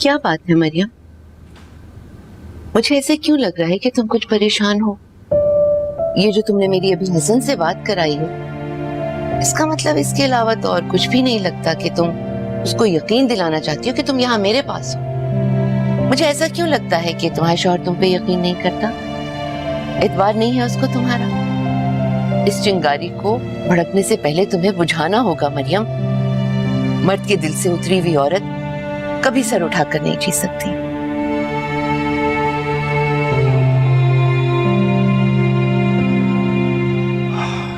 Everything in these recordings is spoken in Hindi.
क्या बात है मरियम? मुझे ऐसे क्यों लग रहा है कि तुम कुछ परेशान हो? ये जो तुमने मेरी अभी हसन से बात कराई है, इसका मतलब इसके अलावा तो और कुछ भी नहीं लगता कि तुम उसको यकीन दिलाना चाहती हो कि तुम यहाँ मेरे पास हो। मुझे ऐसा क्यों लगता है कि तुम्हारा शौहर तुम पे यकीन नहीं करता, एतबार नहीं है उसको तुम्हारा। इस चिंगारी को भड़कने से पहले तुम्हें बुझाना होगा मरियम। मर्द के दिल से उतरी हुई औरत कभी सर उठाकर नहीं जी सकती।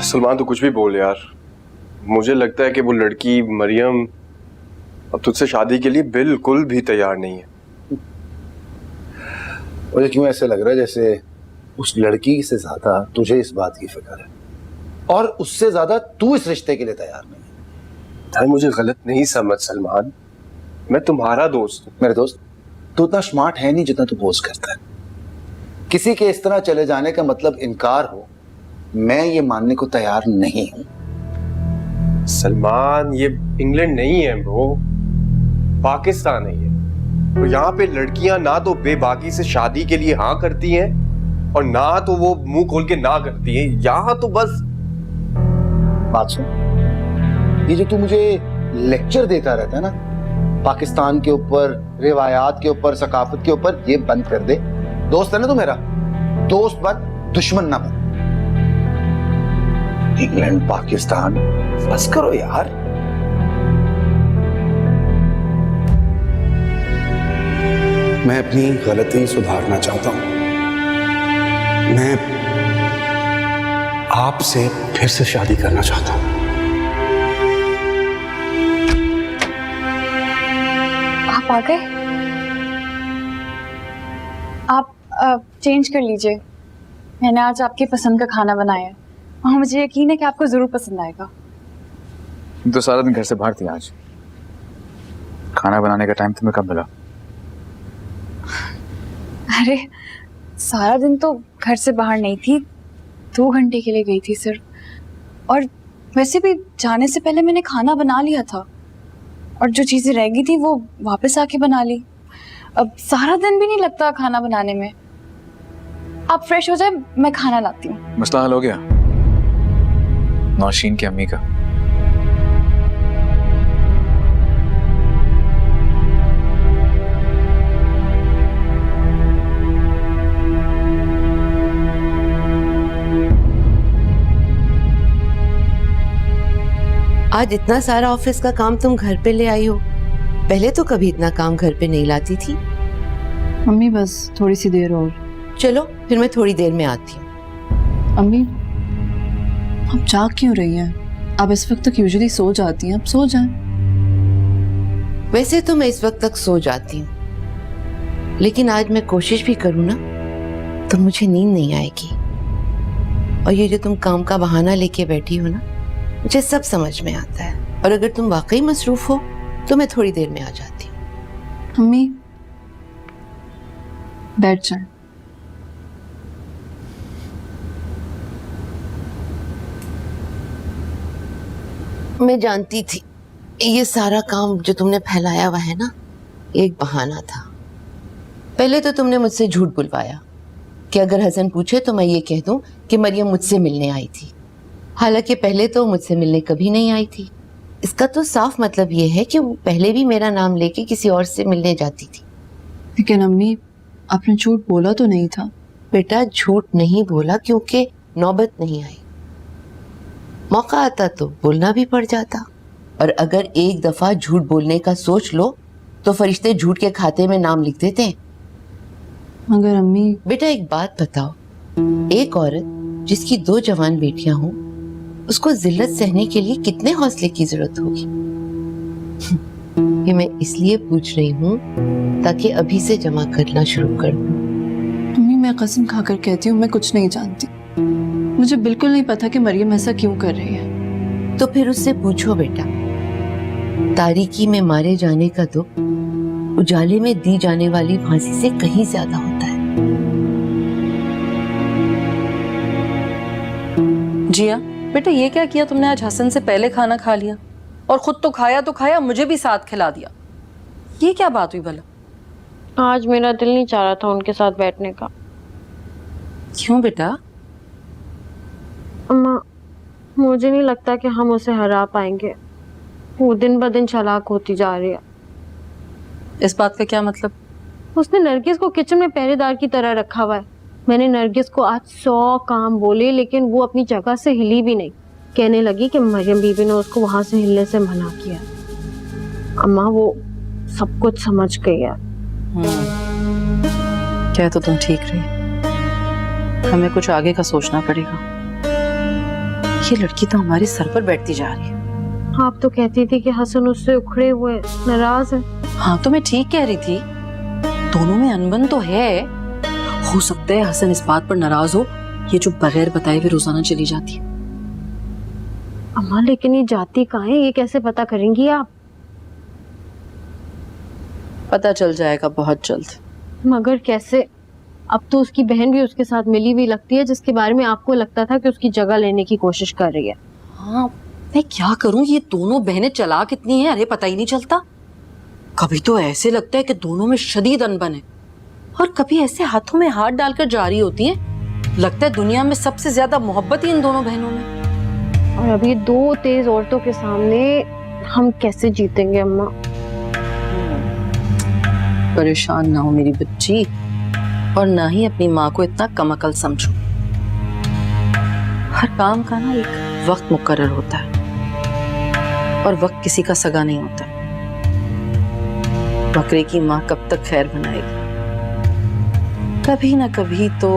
सलमान तो कुछ भी बोल यार, मुझे लगता है कि वो लड़की मरियम अब तुझसे शादी के लिए बिल्कुल भी तैयार नहीं है। मुझे क्यों ऐसे लग रहा है जैसे उस लड़की से ज्यादा तुझे इस बात की फिक्र है और उससे ज्यादा तू इस रिश्ते के लिए तैयार नहीं है। भाई मुझे गलत नहीं समझ सलमान, मैं तुम्हारा दोस्त हूँ। मेरे दोस्त, तू उतना स्मार्ट है नहीं जितना तू पोज करता है। किसी के इस तरह चले जाने का मतलब इनकार हो, मैं ये मानने को तैयार नहीं हूं। सलमान ये इंग्लैंड नहीं है ब्रो, पाकिस्तान है ये। तो यहाँ पे लड़कियां ना तो बेबाकी से शादी के लिए हाँ करती हैं और ना तो वो मुंह खोल के ना करती हैं। यहाँ तो बस बात सुन, ये जो तू मुझे लेक्चर देता रहता है ना पाकिस्तान के ऊपर, रिवायात के ऊपर, सकाफत के ऊपर, ये बंद कर दे। दोस्त है ना तू मेरा, दोस्त बन, दुश्मन ना बन। इंग्लैंड पाकिस्तान बस करो यार। मैं अपनी गलती सुधारना चाहता हूं। मैं आपसे फिर से शादी करना चाहता हूं। आप आ गए? आप चेंज कर लीजिए। मैंने आज आपकी पसंद का खाना बनाया है और मुझे यकीन है कि आपको जरूर पसंद आएगा। तो सारा दिन घर से बाहर थी, आज खाना बनाने का टाइम तुम्हें कब मिला? अरे सारा दिन तो घर से बाहर नहीं थी, 2 घंटे के लिए गई थी सिर्फ। और वैसे भी जाने से पहले मैंने खाना बना लिया था और जो चीजें रह गई थी वो वापस आके बना ली। अब सारा दिन भी नहीं लगता खाना बनाने में। आप फ्रेश हो जाए, मैं खाना लाती हूँ। मसला हल हो गया नौशीन की अम्मी का? आज इतना सारा ऑफिस का काम तुम घर पे ले आई हो, पहले तो कभी इतना काम घर पे नहीं लाती थी। मम्मी बस थोड़ी सी देर और। चलो फिर मैं थोड़ी देर में आती हूँ। अम्मी आप जाग क्यों रही हैं? आप इस वक्त तक यूजुअली सो जाती हैं, अब सो जाएं। वैसे तो मैं इस वक्त तक सो जाती हूँ, लेकिन आज मैं कोशिश भी करूँ ना तो मुझे नींद नहीं आएगी। और ये जो तुम काम का बहाना लेके बैठी हो ना, मुझे सब समझ में आता है। और अगर तुम वाकई मसरूफ हो तो मैं थोड़ी देर में आ जाती हूँ। अम्मी बैठ जाएं। मैं जानती थी ये सारा काम जो तुमने फैलाया हुआ है ना, एक बहाना था। पहले तो तुमने मुझसे झूठ बुलवाया कि अगर हसन पूछे तो मैं ये कह दूं कि मरियम मुझसे मिलने आई थी, हालांकि पहले तो मुझसे मिलने कभी नहीं आई थी। इसका तो साफ मतलब ये है कि वो पहले भी मेरा नाम लेके किसी और से मिलने जाती थी। लेकिन अम्मी आपने झूठ बोला तो नहीं था। बेटा झूठ नहीं बोला क्योंकि नौबत नहीं आई। मौका आता तो बोलना भी पड़ जाता। और अगर एक दफा झूठ बोलने का सोच लो तो फरिश्ते झूठ के खाते में नाम लिख देते हैं। मगर अम्मी बेटा एक बात बताओ, एक औरत जिसकी 2 जवान बेटियां हों, उसको जिल्लत सहने के लिए कितने हौसले की जरूरत होगी? ये मैं इसलिए पूछ रही हूँ ताकि अभी से जमा करना शुरू कर दूं। अम्मी मैं कसम खाकर कहती हूँ मैं कुछ नहीं जानती। मुझे बिल्कुल नहीं पता कि मरियम ऐसा क्यों कर रही है। तो फिर उससे पूछो बेटा। तारीकी में मारे जाने का दुख उजाले में दी जाने वाली फांसी से कहीं ज्यादा होता है। जिया बेटा, ये क्या किया तुमने? आज हसन से पहले खाना खा लिया और खुद तो खाया, मुझे भी साथ खिला दिया। ये क्या बात हुई भला? आज मेरा दिल नहीं चाह रहा था उनके साथ बैठने का। क्यों बेटा? अम्मा, मुझे नहीं लगता कि हम उसे हरा पाएंगे। वो दिन ब दिन चालाक होती जा रही है। इस बात का क्या मतलब? उसने नरगिस को किचन में पहरेदार की तरह रखा हुआ है। मैंने नरगिस को आज 100 काम बोले, लेकिन वो अपनी जगह से हिली भी नहीं। कहने लगी कि मरियम बीबी ने उसको वहां से हिलने से मना किया। अम्मा, वो सब कुछ समझ गई है। क्या तो तुम ठीक रही, हमें कुछ आगे का सोचना पड़ेगा। ये लड़की तो हमारे सर पर बैठती जा रही है। आप तो कहती थी कि हसन उससे उखड़े हुए नाराज है। हाँ तो मैं ठीक कह रही थी, दोनों में अनबन तो है। हो सकता है हसन इस बात पर नाराज हो, ये जो बगैर बताए हुए रोजाना चली जाती है। अम्मा, लेकिन ये जाती कहाँ है, ये कैसे पता करेंगी आप? पता चल जाएगा बहुत जल्द। मगर कैसे? अब तो उसकी बहन भी उसके साथ मिली हुई लगती है, जिसके बारे में आपको लगता था कि उसकी जगह लेने की कोशिश कर रही है। हाँ, मैं क्या करूं, ये दोनों बहनें चालाक कितनी हैं, अरे पता ही नहीं चलता। कभी तो ऐसे लगता है कि दोनों में शदीद अनबन है, और कभी ऐसे हाथों में हाथ डालकर जा रही होती हैं, लगता है दुनिया में सबसे ज्यादा मोहब्बत ही इन दोनों बहनों में। और अभी 2 तेज औरतों के सामने हम कैसे जीतेंगे अम्मा? परेशान ना हो मेरी बच्ची, और ना ही अपनी माँ को इतना कमअकल समझो। हर काम का ना एक वक्त मुकर्रर होता है, और वक्त किसी का सगा नहीं होता। बकरे की माँ कब तक खैर बनाएगी? कभी ना कभी तो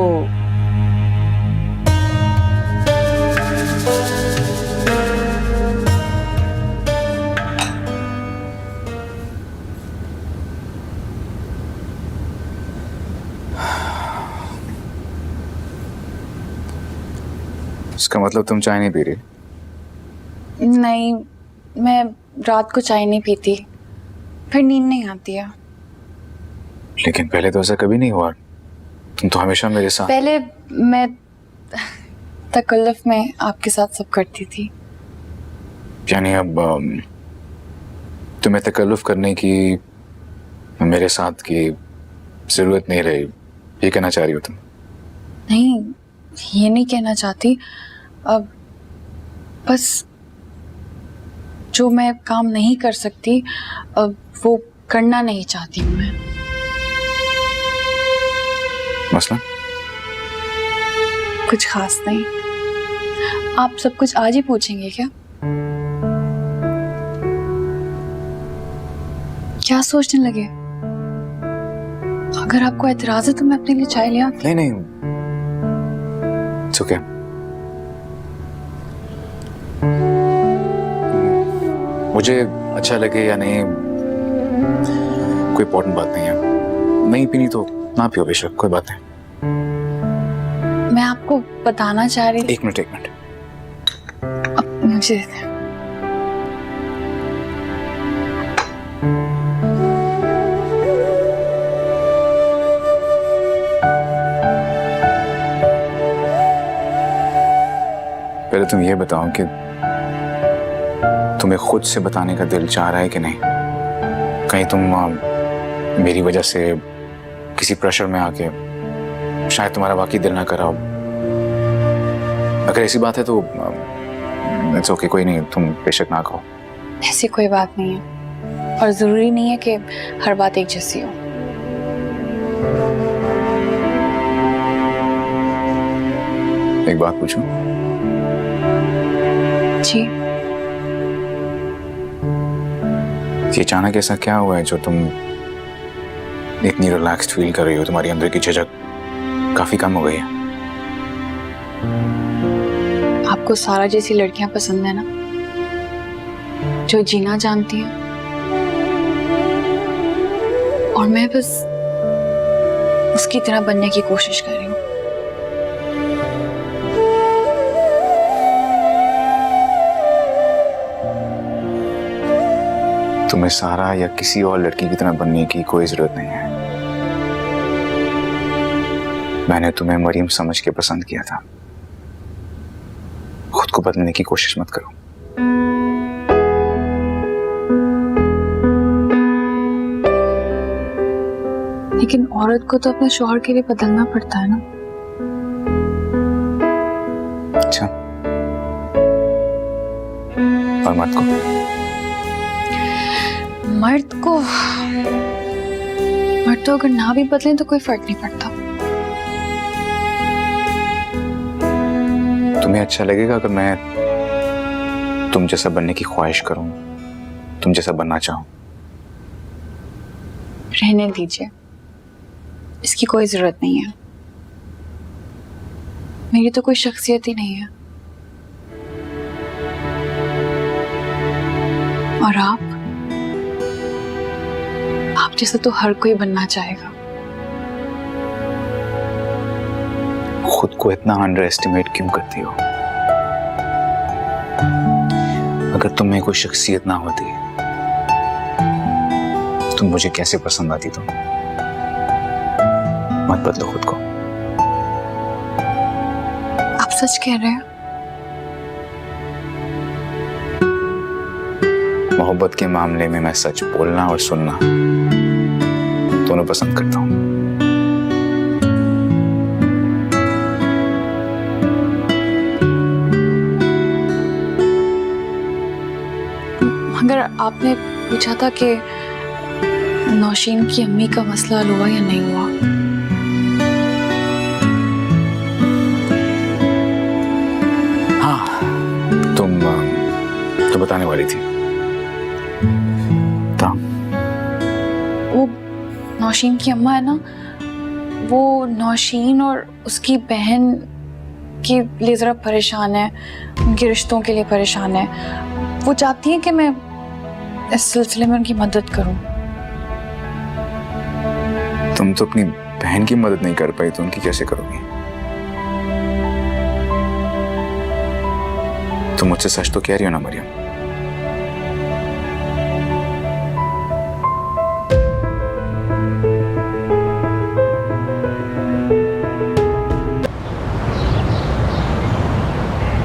इसका मतलब तुम चाय नहीं पी रही? नहीं, मैं रात को चाय नहीं पीती, फिर नींद नहीं आती है। लेकिन पहले तो ऐसा कभी नहीं हुआ, तुम तो हमेशा मेरे साथ। पहले मैं तकल्लुफ में आपके साथ सब करती थी। यानी अब तुम्हें तकल्लुफ करने की मेरे साथ की जरूरत नहीं रही, ये कहना चाह रही हो तुम? नहीं, ये नहीं कहना चाहती। अब बस जो मैं काम नहीं कर सकती, अब वो करना नहीं चाहती हूँ मैं। मसला? कुछ खास नहीं। आप सब कुछ आज ही पूछेंगे क्या? क्या सोचने लगे? अगर आपको एतराज है तो मैं अपने लिए चाय ले आती। नहीं, It's okay. मुझे अच्छा लगे या नहीं कोई इम्पोर्टेंट बात नहीं है। नहीं पीनी तो ना पियो बेशक, कोई बात नहीं। मैं आपको बताना चाह रही थी। एक मिनट अब मुझे दे दें। पहले तुम ये बताओ कि तुम्हें खुद से बताने का दिल चाह रहा है कि नहीं? कहीं तुम मेरी वजह से किसी प्रेशर में आके शायद तुम्हारा वाकई दिल ना कराओ। अगर ऐसी बात है तो इट्स ओके, कोई नहीं, तुम बेशक ना कहो। ऐसी कोई बात नहीं है, और जरूरी नहीं है कि हर बात एक जैसी हो। एक बात पूछूं? जी। ये अचानक ऐसा क्या हुआ है जो तुम इतनी रिलैक्स्ड फील कर रही हो? तुम्हारी अंदर की झिझक काफी कम हो गई है। आपको सारा जैसी लड़कियां पसंद है ना, जो जीना जानती हैं, और मैं बस उसकी तरह बनने की कोशिश कर रही हूँ। तुम्हें सारा या किसी और लड़की की तरह बनने की कोई जरूरत नहीं है। मैंने तुम्हें मरियम समझ के पसंद किया था। खुद को बदलने की कोशिश मत करो। लेकिन औरत को तो अपने शौहर के लिए बदलना पड़ता है ना। अच्छा, और मर्द को? मर्द तो अगर ना भी बदले तो कोई फर्क नहीं पड़ता। तुम्हें अच्छा लगेगा अगर मैं तुम जैसा बनने की ख्वाहिश करूं, तुम जैसा बनना चाहूं? रहने दीजिए, इसकी कोई जरूरत नहीं है। मेरी तो कोई शख्सियत ही नहीं है। और आप जैसा तो हर कोई बनना चाहेगा। खुद को इतना अंडर एस्टिमेट क्यों करती हो? अगर तुम में कोई शख्सियत ना होती तो तुम मुझे कैसे पसंद आती? तुम मत बदलो खुद को। आप सच कह रहे हैं? मोहब्बत के मामले में मैं सच बोलना और सुनना दोनों पसंद करता हूं। मगर आपने पूछा था कि नौशीन की अम्मी का मसला हल हुआ या नहीं हुआ। हाँ, तुम तो बताने वाली थी। तो वो नौशीन की अम्मा है ना, वो नौशीन और उसकी बहन के लिए जरा परेशान है, उनके रिश्तों के लिए परेशान है। वो चाहती है कि मैं इस सिलसिले में उनकी मदद करूं। तुम तो अपनी बहन की मदद नहीं कर पाई तो उनकी कैसे करोगी? तुम मुझसे सच तो कह रही हो ना मरियम?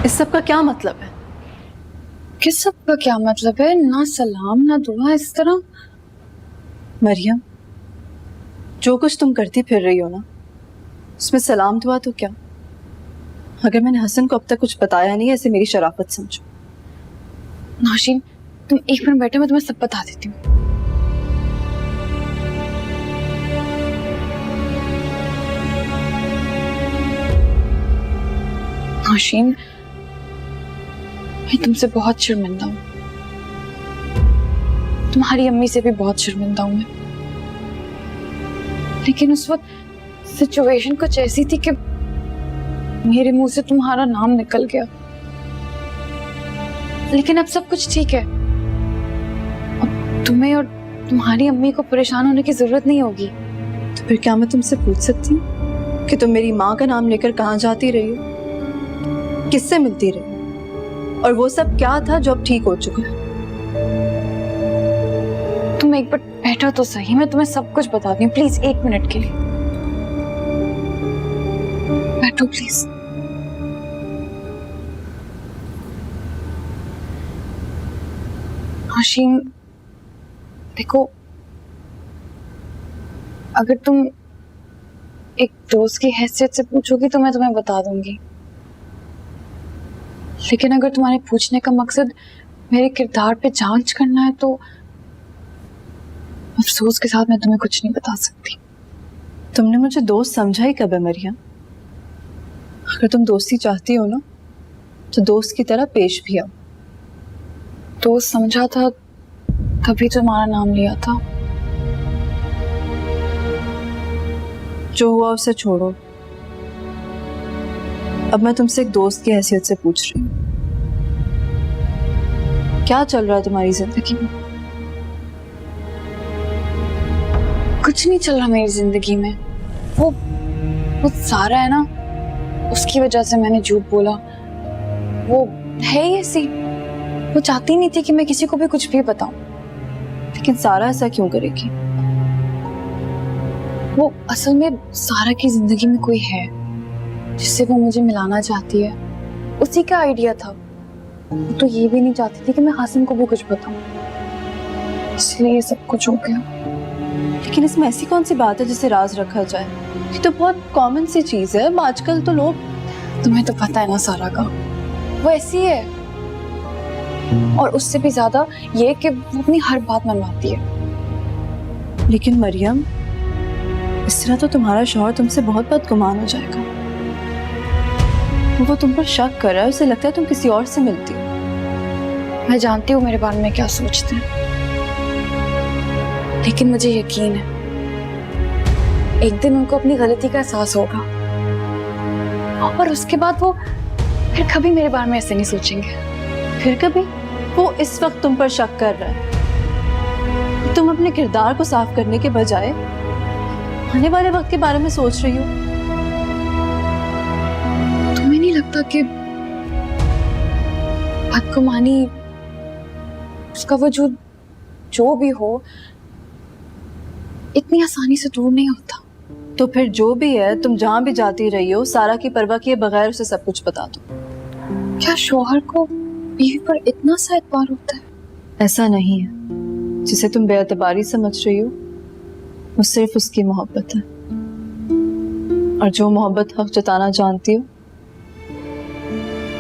इस सब का क्या मतलब है? किस सब का क्या मतलब है? ना सलाम ना दुआ, इस तरह। मरियम, जो कुछ तुम करती फिर रही हो ना, उसमें सलाम दुआ तो क्या? अगर मैंने हसन को अब तक कुछ बताया नहीं है, ऐसे मेरी शराफत समझो। नौशीन, तुम एक मिनट बैठो, मैं तुम्हें सब बता देती हूँ। नौशीन, मैं तुमसे बहुत शर्मिंदा हूँ। तुम्हारी अम्मी से भी बहुत शर्मिंदा हूँ मैं। लेकिन उस वक्त सिचुएशन कुछ ऐसी थी कि मेरे मुंह से तुम्हारा नाम निकल गया। लेकिन अब सब कुछ ठीक है। अब तुम्हें और तुम्हारी अम्मी को परेशान होने की जरूरत नहीं होगी। तो फिर क्या मैं तुमसे पूछ सकती हूँ कि तुम मेरी माँ का नाम लेकर कहाँ जाती रही हो, किससे मिलती रही, और वो सब क्या था जो अब ठीक हो चुका है? तुम एक बार बैठो तो सही, मैं तुम्हें सब कुछ बताती हूँ। प्लीज 1 मिनट के लिए बैठो प्लीज। नौशीन, देखो, अगर तुम एक दोस्त की हैसियत से पूछोगी तो मैं तुम्हें बता दूंगी। लेकिन अगर तुम्हारे पूछने का मकसद मेरे किरदार पे जांच करना है तो अफसोस के साथ मैं तुम्हें कुछ नहीं बता सकती। तुमने मुझे दोस्त समझा ही कब है मरियम? अगर तुम दोस्ती चाहती हो ना, तो दोस्त की तरह पेश भी आओ। दोस्त समझा था तभी तुम्हारा नाम लिया था। जो हुआ उसे छोड़ो। अब मैं तुमसे एक दोस्त की हैसियत से पूछ रही हूँ, क्या चल रहा है तुम्हारी जिंदगी में? कुछ नहीं चल रहा मेरी जिंदगी में। वो सारा है ना, उसकी वजह से मैंने झूठ बोला। वो है ही ऐसी, वो चाहती नहीं थी कि मैं किसी को भी कुछ भी बताऊं। लेकिन सारा ऐसा क्यों करेगी? वो असल में सारा की जिंदगी में कोई है जिससे वो मुझे मिलाना चाहती है। उसी का आइडिया था। वो तो ये भी नहीं चाहती थी कि मैं हासिम को भी कुछ बताऊं, इसलिए ये सब कुछ हो गया। लेकिन इसमें ऐसी कौन सी बात है जिसे राज रखा जाए? ये तो बहुत कॉमन सी चीज है। आजकल तो लोग, तुम्हें तो पता है ना सारा का, वो ऐसी है। और उससे भी ज्यादा ये कि वो अपनी हर बात मनवाती है। लेकिन मरियम, इस तरह तो तुम्हारा शौहर तुमसे बहुत बदगुमान हो जाएगा। वो तुम पर शक कर रहा है, उसे लगता है तुम किसी और से मिलती हो। मैं जानती हूँ मेरे बारे में क्या सोचते हैं, लेकिन मुझे यकीन है एक दिन उनको अपनी गलती का एहसास होगा और उसके बाद वो फिर कभी मेरे बारे में ऐसे नहीं सोचेंगे। फिर कभी? वो इस वक्त तुम पर शक कर रहा है। तुम अपने किरदार को साफ करने के बजाय आने वाले वक्त के बारे में सोच रही हो। तुम्हें नहीं लगता कि बदगुमानी, उसका वजूद जो भी हो, इतनी आसानी से दूर नहीं होता? तो फिर जो भी है, तुम जहां भी जाती रही हो, सारा की परवाह किए बगैर उसे सब कुछ बता दो। क्या शौहर को बीवी पर इतना सा एतबार होता है? ऐसा नहीं है। जिसे तुम बेअतबारी समझ रही हो वो सिर्फ उसकी मोहब्बत है, और जो मोहब्बत हक जताना जानती हो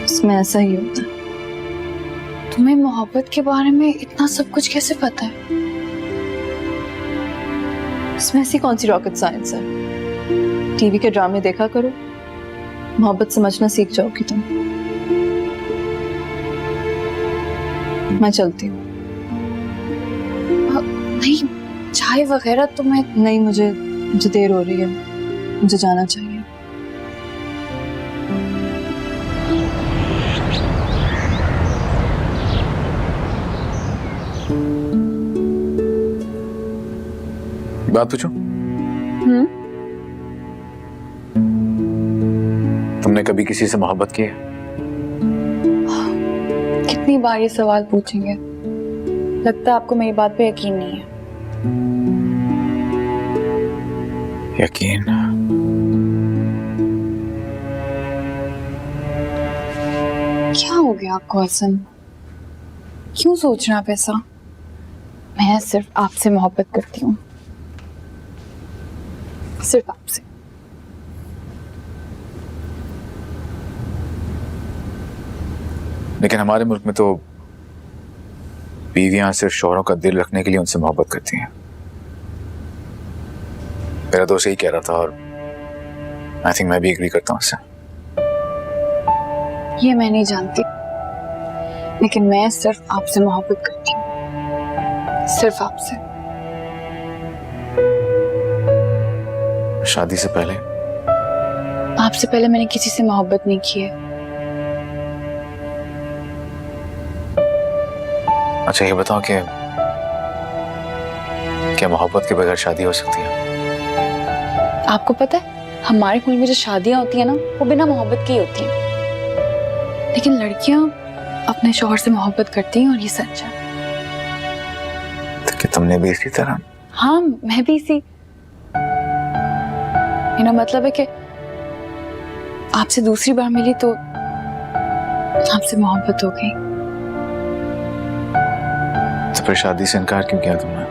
उसमें ऐसा ही होता है। तुम्हें मोहब्बत के बारे में इतना सब कुछ कैसे पता है? इसमें ऐसी कौन सी रॉकेट साइंस है? टीवी के ड्रामे देखा करो, मोहब्बत समझना सीख जाओगी तुम। मैं चलती हूँ। नहीं, चाय वगैरह तो मैं नहीं, मुझे देर हो रही है, मुझे जाना चाहिए। बात पूछो। तुमने कभी किसी से मोहब्बत की है? कितनी बार ये सवाल पूछेंगे? लगता है आपको मेरी बात पे यकीन नहीं है। यकीन? क्या हो गया आपको हसन? क्यों सोच रहे हैं आप ऐसा? मैं सिर्फ आपसे मोहब्बत करती हूँ, सिर्फ आपसे। लेकिन हमारे मुल्क में तो बीवियां सिर्फ शौहरों का दिल रखने के लिए उनसे मोहब्बत करती हैं। मेरा दोस्त यही कह रहा था, और आई थिंक मैं भी एग्री करता हूँ उससे। ये मैं नहीं जानती, लेकिन मैं सिर्फ आपसे मोहब्बत करती हूँ, सिर्फ आपसे। शादी से पहले? आपसे पहले मैंने किसी से मोहब्बत नहीं की है। अच्छा ये बताओ कि क्या मोहब्बत के बगैर शादी हो सकती है? आपको पता है हमारे मुल्क में जो शादियां होती है ना, वो बिना मोहब्बत की होती हैं, लेकिन लड़कियां अपने शौहर से मोहब्बत करती हैं, और ये सच है। तो क्या तुमने भी इसी तरह? हाँ, मैं भी इसी। मेरा मतलब है कि आपसे दूसरी बार मिली तो आपसे मोहब्बत हो गई। तो फिर शादी से इनकार क्यों किया तुमने?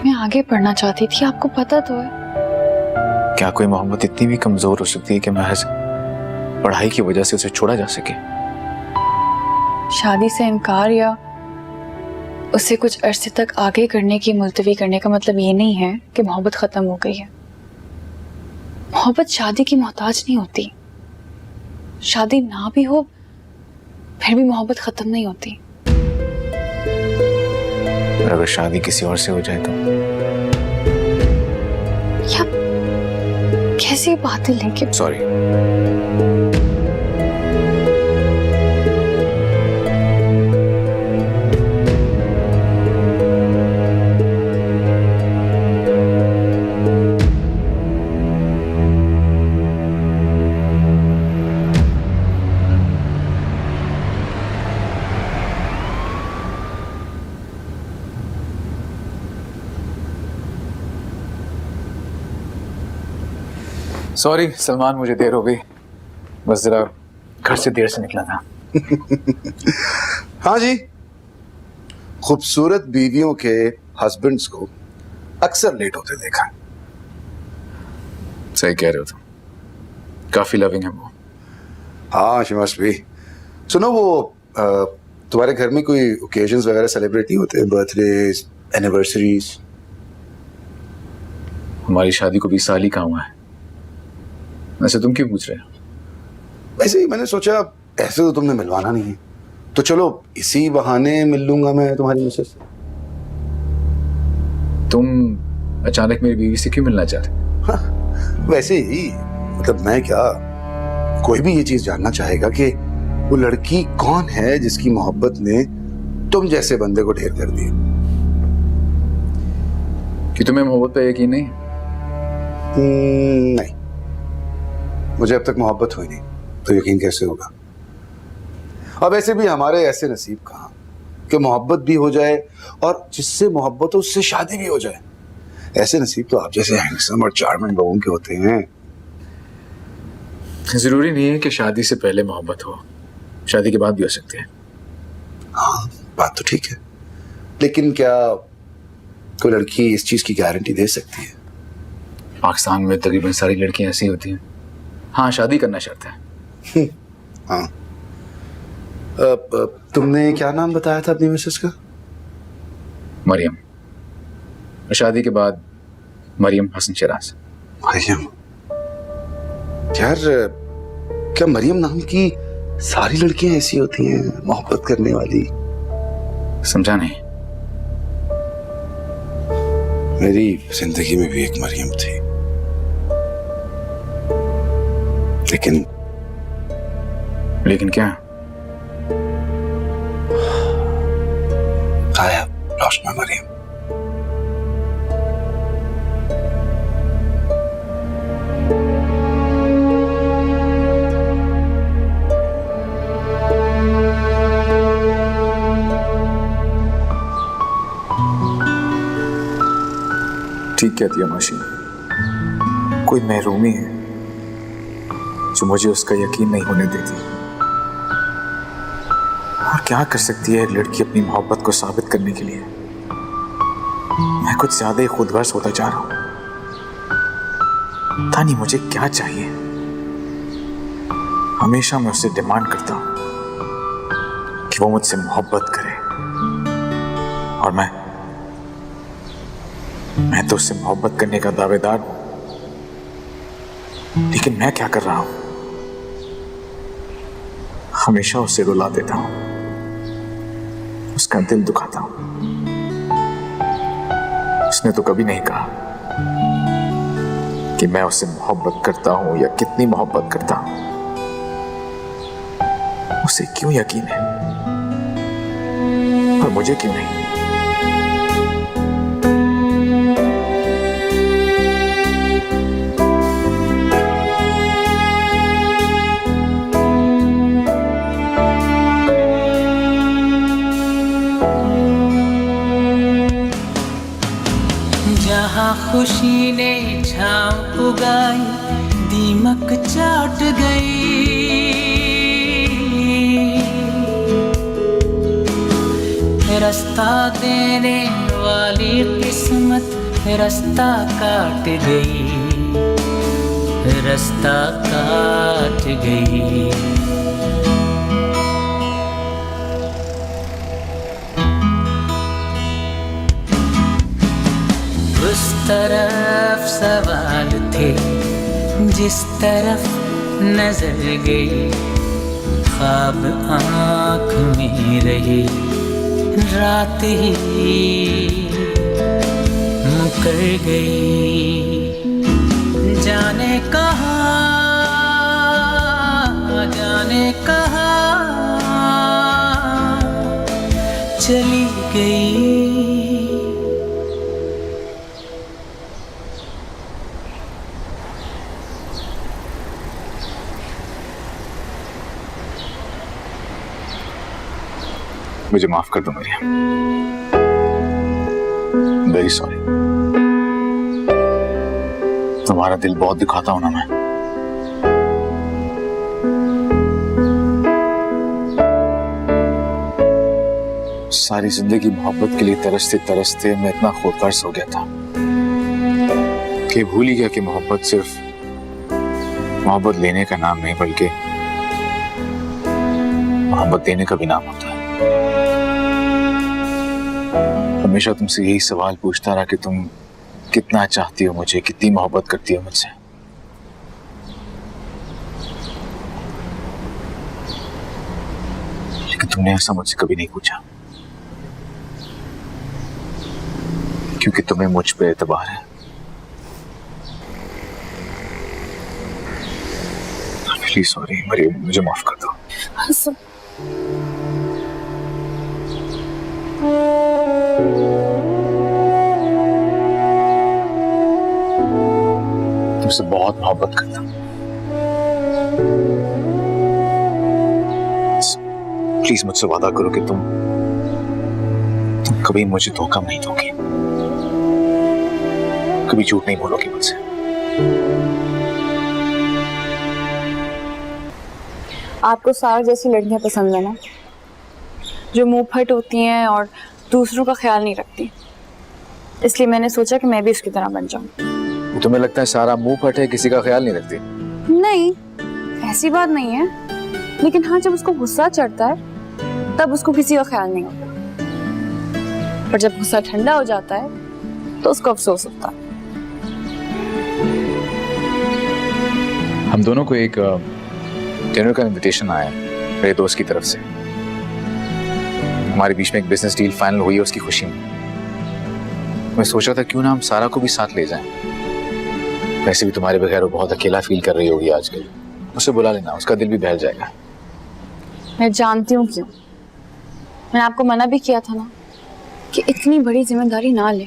मैं आगे पढ़ना चाहती थी, आपको पता तो है। क्या कोई मोहब्बत इतनी भी कमजोर हो सकती है कि महज पढ़ाई की वजह से उसे छोड़ा जा सके? शादी से इनकार या उसे कुछ अरसे तक आगे करने की मुलतवी करने का मतलब ये नहीं है कि मोहब्बत खत्म हो गई है। मोहब्बत शादी की मोहताज नहीं होती। शादी ना भी हो फिर भी मोहब्बत खत्म नहीं होती। और अगर शादी किसी और से हो जाए तो? या कैसी बातें लेके? सॉरी। सॉरी सलमान, मुझे देर हो गई, बस जरा घर से देर से निकला था। हाँ जी, खूबसूरत बीवियों के हस्बैंड्स को अक्सर लेट होते देखा है। सही कह रहे हो तुम, काफी लविंग है वो। हाँ शी मस्ट बी। सुनो वो तुम्हारे घर में कोई ओकेजन्स वगैरह सेलिब्रेट नहीं होते, बर्थडेज, एनिवर्सरीज? हमारी शादी को 20 साल ही कहाँ हुआ है, वैसे तुम क्यों पूछ रहे हो? वैसे ही मैंने सोचा, ऐसे तो तुमने मिलवाना नहीं है, तो चलो इसी बहाने मिल लूंगा मैं तुम्हारी मिसेस से। तुम अचानक मेरी बीवी से क्यों मिलना चाहते? हाँ, वैसे ही मतलब मैं क्या, कोई भी ये चीज जानना चाहेगा कि वो लड़की कौन है जिसकी मोहब्बत ने तुम जैसे बंदे को ढेर कर दिया। कि तुम्हें मोहब्बत पे यकीन नहीं? नहीं, मुझे अब तक मोहब्बत हुई नहीं, तो यकीन कैसे होगा? और वैसे भी हमारे ऐसे नसीब कहाँ कि मोहब्बत भी हो जाए और जिससे मोहब्बत हो उससे शादी भी हो जाए। ऐसे नसीब तो आप जैसे हैंडसम और चार्मिंग लोगों के होते हैं। जरूरी नहीं है कि शादी से पहले मोहब्बत हो, शादी के बाद भी हो सकती है। हाँ, बात तो ठीक है, लेकिन क्या कोई लड़की इस चीज की गारंटी दे सकती है? पाकिस्तान में तकरीबन सारी लड़कियां ऐसी होती हैं। हाँ, शादी करना शर्त है। हाँ। तुमने क्या नाम बताया था अपनी मिसेस का? मरियम। और शादी के बाद मरियम हसन शराज। मरियम? यार, क्या मरियम नाम की सारी लड़कियां ऐसी होती हैं, मोहब्बत करने वाली? समझा नहीं। मेरी जिंदगी में भी एक मरियम थी, लेकिन क्या? I have lost my Miriam. ठीक कहती है माशी, कोई महरूमी है जो मुझे उसका यकीन नहीं होने देती। और क्या कर सकती है एक लड़की अपनी मोहब्बत को साबित करने के लिए? मैं कुछ ज्यादा ही खुदगर्ज होता जा रहा हूं। पता नहीं मुझे क्या चाहिए। हमेशा मैं उससे डिमांड करता हूं कि वो मुझसे मोहब्बत करे, और मैं तो उससे मोहब्बत करने का दावेदार हूं, लेकिन मैं क्या कर रहा हूं? हमेशा उसे रुला देता हूं, उसका दिल दुखाता हूं। उसने तो कभी नहीं कहा कि मैं उससे मोहब्बत करता हूं या कितनी मोहब्बत करता हूं। उसे क्यों यकीन है और मुझे क्यों नहीं? जहाँ खुशी ने छाँव उगाई, दीमक चाट गई। रास्ता देने वाली किस्मत रास्ता काट गई, रास्ता काट गई। उस तरफ सवाल थे जिस तरफ नजर गई, ख्वाब आँख में रही, रात ही मुकर गई। जाने कहाँ चली गई। मुझे माफ कर दो मरियम, वेरी सॉरी। तुम्हारा दिल बहुत दुखाता हूं ना मैं। सारी जिंदगी मोहब्बत के लिए तरसते तरसते मैं इतना खुदगर्ज हो गया था कि भूल ही गया कि मोहब्बत सिर्फ मोहब्बत लेने का नाम नहीं बल्कि मोहब्बत देने का भी नाम होता है। हमेशा तुमसे यही सवाल पूछता रहा कि तुम कितना चाहती हो मुझे, कितनी मोहब्बत करती हो मुझसे। लेकिन तुमने ऐसा मुझसे कभी नहीं पूछा, क्योंकि तुम्हें मुझ पे एतबार है। प्लीज सॉरी मरियम, मुझे माफ कर दो। हसन, तुमसे बहुत मोहब्बत करता हूं। प्लीज मुझसे वादा करो कि तुम कभी मुझे धोखा नहीं दोगी, कभी झूठ नहीं बोलोगी मुझसे। आपको सारा जैसी लड़कियां पसंद है ना, जो मुंह फट होती हैं और दूसरों का ख्याल नहीं रखती। इसलिए मैंने सोचा कि मैं भी उसकी तरह बन जाऊं। तुम्हें लगता है सारा मुंह फट है, किसी का ख्याल नहीं रखती? नहीं, ऐसी बात नहीं है, लेकिन हाँ, जब उसको गुस्सा चढ़ता है तब उसको किसी का ख्याल नहीं होता, पर जब गुस्सा ठंडा हो जाता है तो उसको अफसोस होता है। हम दोनों को एक डिनर का इनविटेशन आया है मेरे दोस्त की तरफ से। हमारे बीच में एक बिजनेस डील फाइनल हुई है, उसकी खुशी में मैं सोच रहा था क्यों ना हम सारा को भी साथ ले जाएं। वैसे भी तुम्हारे बगैर वो बहुत अकेला फील कर रही होगी आजकल, उसे बुला लेना, उसका दिल भी बहल जाएगा। मैं जानती हूँ क्यों। मैंने आपको मना भी किया था ना कि इतनी बड़ी जिम्मेदारी ना ले।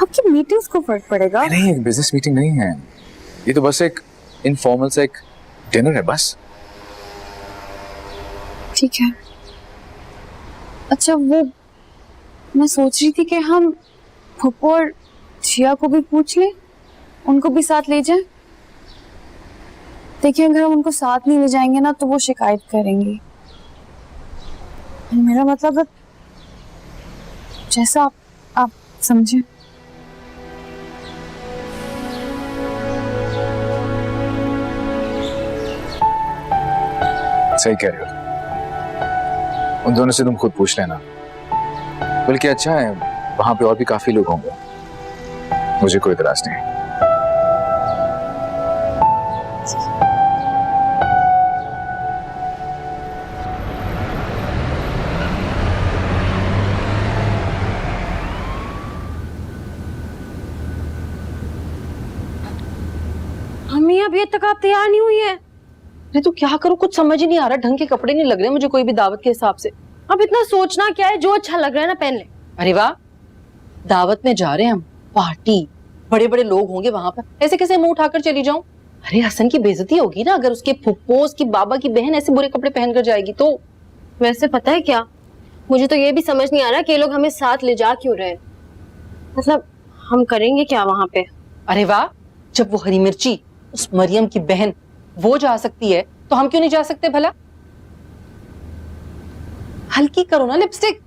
आपकी मीटिंग्स को फर्क पड़ेगा। नहीं, एक बिजनेस मीटिंग नहीं है ये, तो बस एक इनफॉर्मल सा एक डिनर है बस। ठीक है। अच्छा, वो मैं सोच रही थी कि हम फुप्पो और जिया को भी पूछ लें, उनको भी साथ ले जाएं। देखिए, अगर हम उनको साथ नहीं ले जाएंगे ना तो वो शिकायत करेंगी। मेरा मतलब है जैसा आप समझे। सही कह रहे हो, उन दोनों से तुम खुद पूछ लेना। बल्कि अच्छा है, वहां पे और भी काफी लोग होंगे, मुझे कोई इतराज नहीं। मम्मी अब ये तक आप तैयार नहीं हुई है? अरे तो क्या करूं, कुछ समझ ही नहीं आ रहा, ढंग के कपड़े नहीं लग रहे मुझे कोई भी दावत के हिसाब से। अब इतना सोचना क्या है, जो अच्छा लग रहा है ना पहन ले। अरे वाह, दावत में जा रहे हैं हम, पार्टी, बड़े बड़े लोग होंगे वहां पर, ऐसे कैसे मुंह उठाकर चली जाऊं? अरे हसन की बेइज्जती होगी ना अगर उसके फुप्पो, उसकी बाबा की बहन ऐसे बुरे कपड़े पहनकर जाएगी तो। वैसे पता है क्या, मुझे तो ये भी समझ नहीं आ रहा कि ये लोग हमें साथ ले जा क्यों रहे हैं। मतलब हम करेंगे क्या वहां पे? अरे वाह, जब वो हरी मिर्ची, उस मरियम की बहन, वो जा सकती है तो हम क्यों नहीं जा सकते भला? हल्की करो ना लिपस्टिक।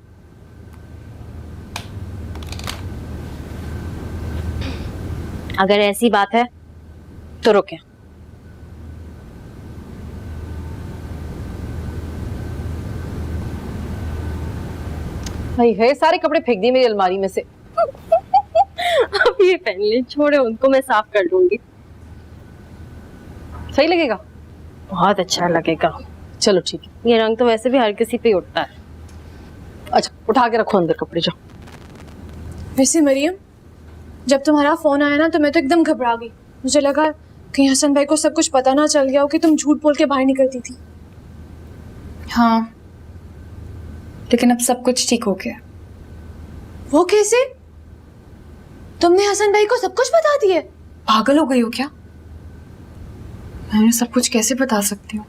अगर ऐसी बात है तो रुके। भाई है, सारे कपड़े फेंक दिए मेरी अलमारी में से। अब ये पहन ले, छोड़े उनको, मैं साफ कर लूंगी। सही लगेगा? बहुत अच्छा लगेगा। चलो ठीक है। ये रंग तो वैसे भी हर किसी पे उठता है। अच्छा उठा के रखो अंदर कपड़े, जाओ। वैसे मरियम, जब तुम्हारा फोन आया ना तो मैं तो एकदम घबरा गई। मुझे लगा कहीं हसन भाई को सब कुछ पता ना चल गया हो कि तुम झूठ बोल के बाहर निकलती थी। हाँ, लेकिन अब सब कुछ ठीक हो गया। वो कैसे? तुमने हसन भाई को सब कुछ बता दिया? पागल हो गई हो क्या? मैं सब कुछ कैसे बता सकती हूँ?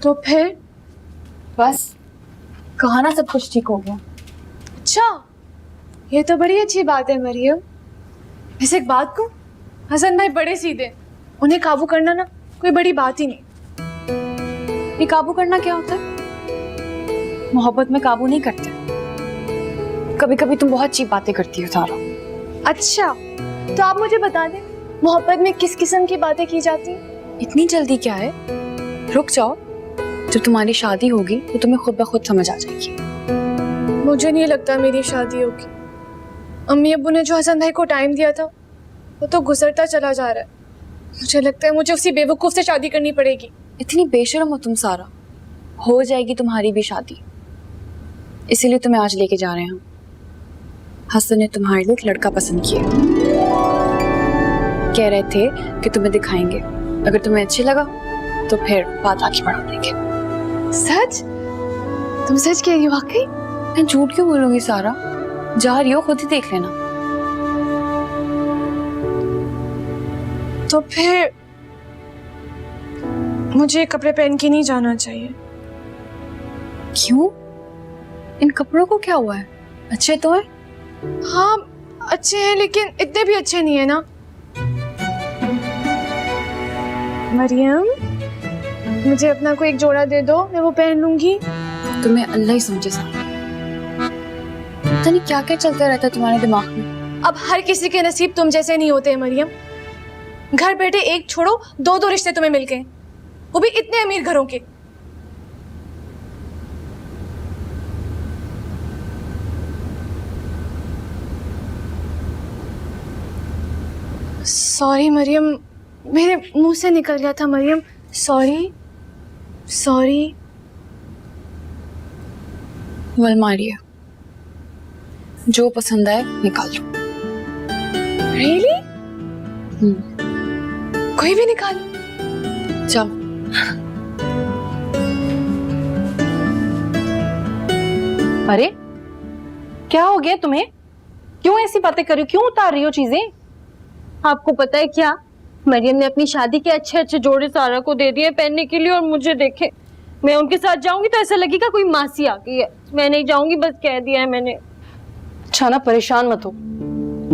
तो फिर बस कहा ना सब कुछ ठीक हो गया। अच्छा, ये तो बड़ी अच्छी बात है मरियम। वैसे एक बात कहूं, हसन भाई बड़े सीधे, उन्हें काबू करना ना कोई बड़ी बात ही नहीं। ये काबू करना क्या होता है? मोहब्बत में काबू नहीं करते। कभी कभी तुम बहुत चीप बातें करती हो तारा। अच्छा, तो आप मुझे बता दें मोहब्बत में किस किस्म की बातें की जाती हैं? इतनी जल्दी क्या है, रुक जाओ, जब तुम्हारी शादी होगी तो तुम्हें खुद ब खुद समझ आ जाएगी। मुझे नहीं लगता मेरी शादी होगी। अम्मी अब्बू ने जो हसन भाई को टाइम दिया था वो तो गुजरता चला जा रहा है। मुझे लगता है मुझे उसी बेवकूफ से शादी करनी पड़ेगी। इतनी बेशर्म हो तुम सारा, हो जाएगी तुम्हारी भी शादी, इसीलिए तुम्हें आज लेके जा रहे हैं। हसन ने तुम्हारे लिए एक लड़का पसंद किया, कह रहे थे कि तुम्हें दिखाएंगे, अगर तुम्हें अच्छे लगा तो फिर बात आगे बढ़ा देंगे। सच? तुम सच कह रही हो? वाकई? मैं झूठ क्यों बोलूंगी सारा, जा रही हो खुद ही देख लेना। तो फिर मुझे कपड़े पहन के नहीं जाना चाहिए। क्यों? इन कपड़ों को क्या हुआ है, अच्छे तो है। हाँ अच्छे हैं, लेकिन इतने भी अच्छे नहीं है ना। मरियम, मुझे अपना कोई एक जोड़ा दे दो, मैं वो पहन लूंगी। तुम्हें अल्लाह ही समझे सारा, पता नहीं क्या क्या चलता रहता है तुम्हारे दिमाग में। अब हर किसी के नसीब तुम जैसे नहीं होते हैं मरियम। घर बैठे एक छोड़ो दो दो रिश्ते तुम्हें मिल गए, वो भी इतने अमीर घरों के। सॉरी मरियम, मेरे मुंह से निकल गया था मरियम, सॉरी सॉरी। वलमारिया, जो पसंद आए निकाल लो। रियली? कोई भी निकाल। जाओ। अरे क्या हो गया तुम्हें, क्यों ऐसी बातें कर रही हो, क्यों उतार रही हो चीजें? आपको पता है क्या, मरियम ने अपनी शादी के अच्छे अच्छे जोड़े सारा को दे दिए पहनने के लिए, और मुझे देखे मैं उनके साथ जाऊंगी तो ऐसा लगेगा कोई मासी आ गई है। मैं नहीं जाऊंगी, बस कह दिया है मैंने। अच्छा ना, परेशान मत हो,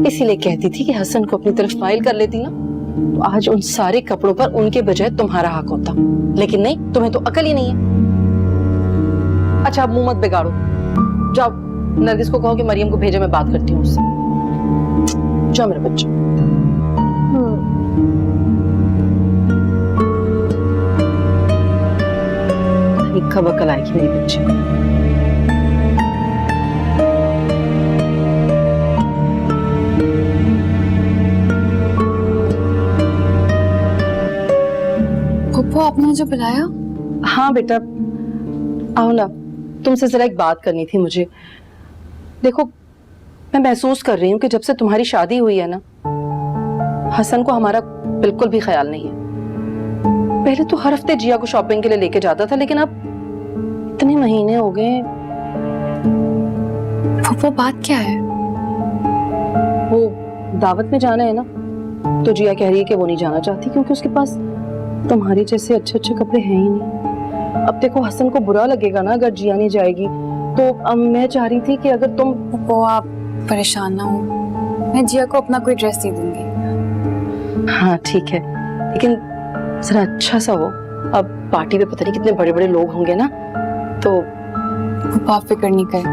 इसीलिए कहती थी कि हसन को अपनी तरफ माइल कर लेती ना, तो आज उन सारे कपड़ों पर उनके बजाय तुम्हारा हक होता। लेकिन नहीं, तुम्हें तो अकल ही नहीं है। अच्छा अब मुंह मत बिगाड़ो, जाओ नरगिस को कहो कि मरियम को भेजे, मैं बात करती हूँ उससे। जाओ मेरे बच्चे। कब अकल आएगी मेरी बच्ची को। पप्पू, आपने मुझे बुलाया? हाँ बेटा, आओ ना, तुमसे जरा एक बात करनी थी मुझे। देखो, मैं महसूस कर रही हूँ कि जब से तुम्हारी शादी हुई है ना, हसन को हमारा बिल्कुल भी ख्याल नहीं है। पहले तो हर हफ्ते जिया को शॉपिंग के लिए लेके जाता था, लेकिन अब इतने महीने हो गए। वो बात क्या है? वो दावत में जाना है ना, तो जिया कह रही है कि वो नहीं जाना चाहती क्योंकि उसके पास तुम्हारी जैसे अच्छे अच्छे कपड़े हैं ही नहीं। अब देखो हसन को बुरा लगेगा ना अगर जिया नहीं जाएगी, तो अब मैं चाह रही थी कि अगर तुम। वो आप परेशान ना हो, मैं जिया को अपना कोई ड्रेस दे दूंगी। हाँ ठीक है, लेकिन जरा अच्छा सा हो। अब पार्टी में पता नहीं कितने बड़े बड़े लोग होंगे ना, तो आप फिक्र नहीं करें।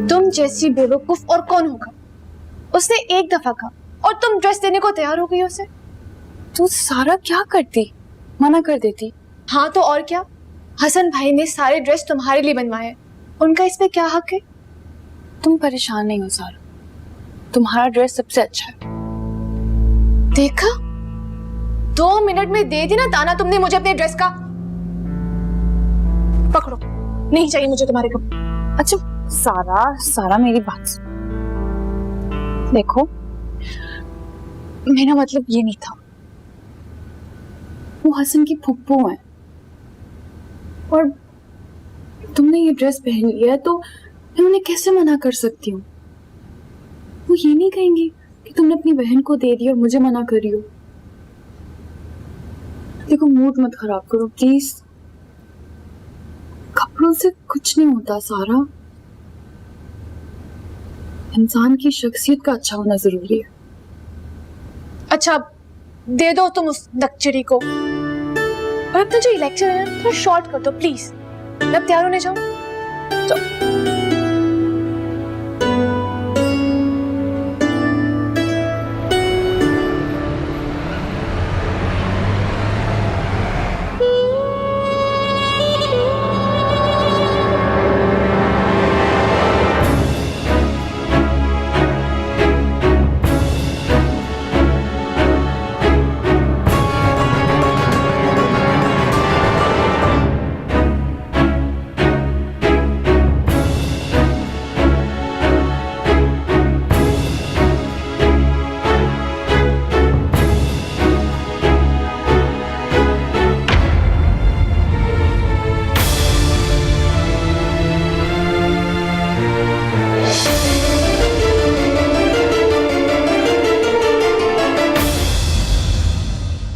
तुम जैसी बेवकूफ और कौन होगा? उसने एक दफा कहा और तुम ड्रेस देने को तैयार हो गई उसे। तू सारा क्या करती, मना कर देती। हाँ तो और क्या, हसन भाई ने सारे ड्रेस तुम्हारे लिए बनवाए, उनका इसमें क्या हक है? तुम परेशान नहीं हो सारा, तुम्हारा ड्रेस सबसे अच्छा है। देखा, 2 मिनट में दे दी ना ताना तुमने मुझे अपने ड्रेस का। पकड़ो, नहीं चाहिए मुझे तुम्हारे कपड़े। अच्छा सारा मेरी बात सुन। देखो, मेरा मतलब ये नहीं था, वो हसन की फुप्पू है और तुमने ये ड्रेस पहन लिया है तो मैं उन्हें कैसे मना कर सकती हूँ? वो ये नहीं कहेंगी कि तुमने अपनी बहन को दे दिया और मुझे मना कर रही हो। देखो, मूड मत खराब करो प्लीज, कपड़ों से कुछ नहीं होता सारा, इंसान की शख्सियत का अच्छा होना जरूरी है। अच्छा, दे दो तुम उस नक्चरी को, और अपना जो लेक्चर है ना थोड़ा शॉर्ट कर दो प्लीज। मैं अब तैयार होने जाऊँ? तो